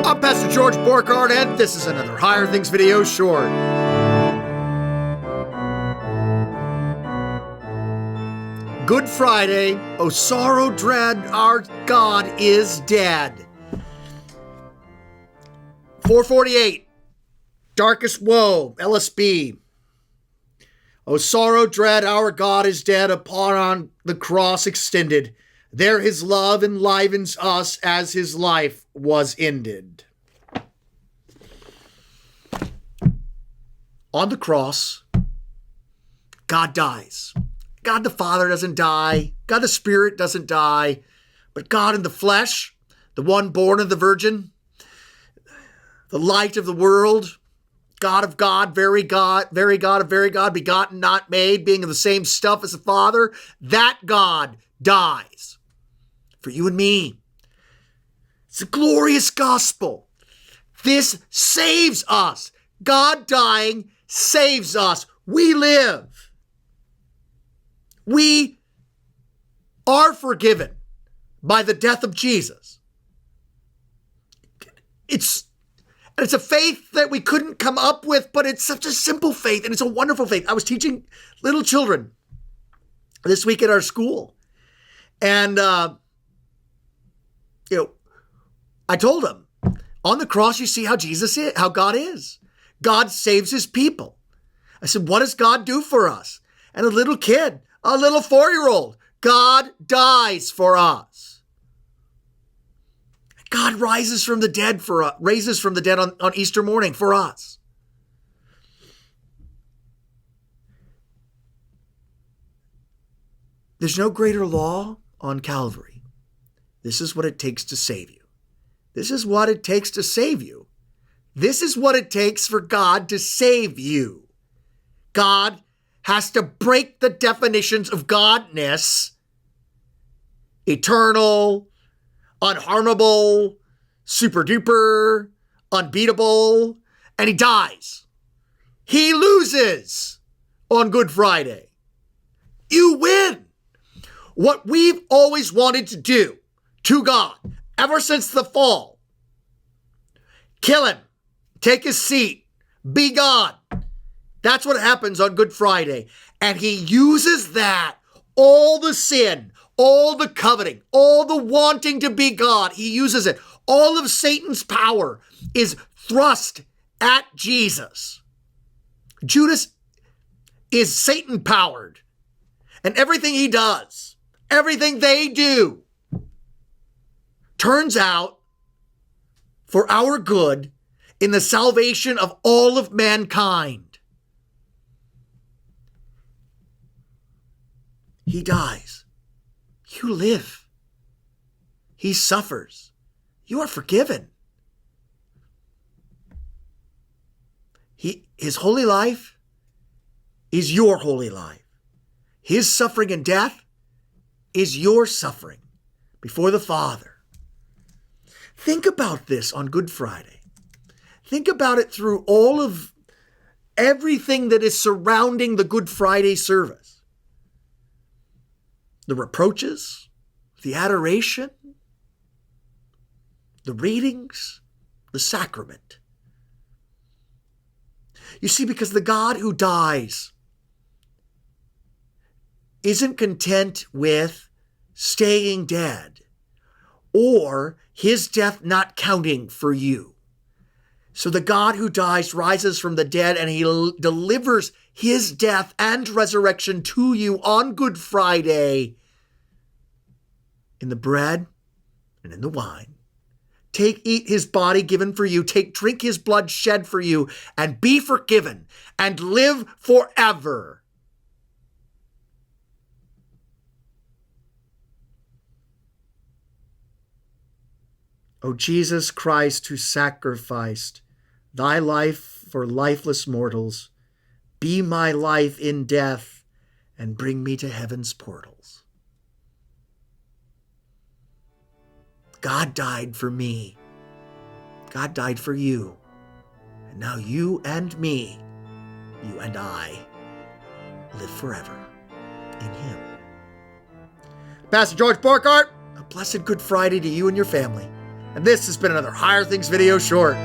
I'm Pastor George Borghardt, and this is another Higher Things video short. Good Friday, O sorrow dread, our God is dead. 448, Darkest Woe, LSB. O sorrow dread, our God is dead, upon on the cross extended. There his love enlivens us as his life was ended. On the cross, God dies. God the Father doesn't die. God the Spirit doesn't die. But God in the flesh, the one born of the Virgin, the light of the world, God of God, very God of very God, begotten, not made, being of the same stuff as the Father, that God dies for you and me. It's a glorious gospel. This saves us. God dying saves us. We live. We are forgiven by the death of Jesus. It's a faith that we couldn't come up with, but it's such a simple faith, and it's a wonderful faith. I was teaching little children this week at our school, and I told them, on the cross, you see how Jesus is, how God is. God saves his people. I said, what does God do for us? And a little kid, a little 4-year-old, God dies for us. God raises from the dead on Easter morning for us. There's no greater law on Calvary. This is what it takes to save you. This is what it takes to save you. This is what it takes for God to save you. God has to break the definitions of godness, eternal, unharmable, super duper, unbeatable, and he dies. He loses on Good Friday. You win. What we've always wanted to do to God, ever since the fall, kill him, take his seat, be God. That's what happens on Good Friday. And he uses that, all the sin, all the coveting, all the wanting to be God, he uses it. All of Satan's power is thrust at Jesus. Judas is Satan powered. And everything he does, everything they do, turns out for our good in the salvation of all of mankind. He dies. You live. He suffers. You are forgiven. His holy life is your holy life. His suffering and death is your suffering before the Father. Think about this on Good Friday. Think about it through all of everything that is surrounding the Good Friday service. The reproaches, the adoration, the readings, the sacrament. You see, because the God who dies isn't content with staying dead or his death not counting for you. So the God who dies rises from the dead, and he delivers his death and resurrection to you on Good Friday in the bread and in the wine. Eat his body given for you. Drink his blood shed for you, and be forgiven and live forever. O Jesus Christ, who sacrificed thy life for lifeless mortals, be my life in death and bring me to heaven's portals. God died for me. God died for you. And now you and me, you and I, live forever in him. Pastor George Borghardt, a blessed Good Friday to you and your family. And this has been another Higher Things video short.